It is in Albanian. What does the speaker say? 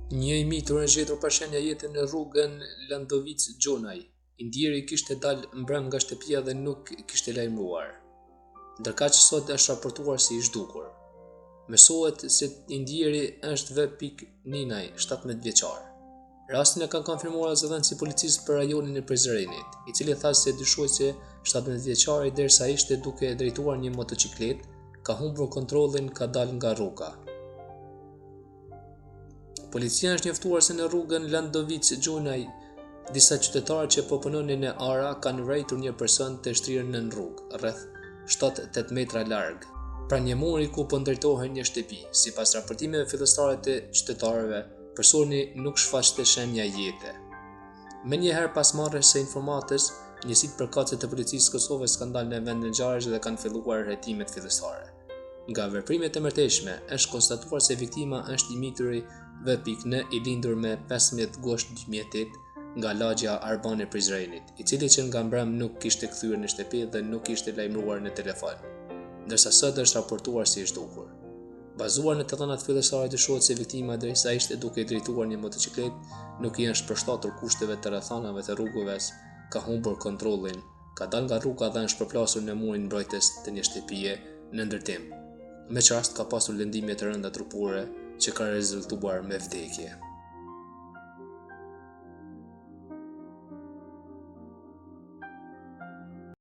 Një i mitur e gjetur pa shenja jetën në rrugën Landovic Gjonaj. Indjeri kishte dalë mbrëm nga shtëpia dhe nuk kishte lajmëruar. Ndërkaq sot është raportuar si i zhdukur. Mësohet se indjeri është V. Ninaj, 17 vjeçar. Rastin e kanë konfirmuar zëdhënësi i policisë për rajonin e Prizrenit, i cili tha se dyshuesi 17 vjeçari derisa ishte duke drejtuar një motociklet, ka humbur kontrollin, ka dalë nga rruga. Policia është njoftuar se në rrugën Landovic Gjonaj, disa qytetarë që po punonin në Ara kanë urrejtur një person të shtrirë nën rrugë, rreth 7-8 metra larg, pranë një muri ku po ndërtohej një shtëpi. Sipas raportimeve fillestare të qytetarëve, personi nuk shfaqte shenja jete. Menjëherë pas marrjes së informatës, njësitë përkatëse të policisë së Kosovës kanë dalë në vend të ngjarjes dhe kanë filluar hetimet fillestare. Nga veprimet e mëtejshme është konstatuar se viktima është i mituri V. N, i lindur me 15 gusht 2008 nga lagja Arbane e Prizrenit, i cili që nga mbrëm nuk kishte kthyer në shtëpi dhe nuk ishte lajmëruar në telefon, ndërsa sot është raportuar si i zhdukur. Bazuar në të dhënat fillestare dyshohet se viktima derisa ishte duke drejtuar një motociklet, nuk i është përshtatur kushteve të rrethanave të rrugëves, ka humbur kontrollin, ka dalë nga rruga dhe është përplasur në murin mbrojtës të një shtëpie në ndërtim. Me që rast ka pasur lëndime të rënda trupore që ka rezultuar me vdekje.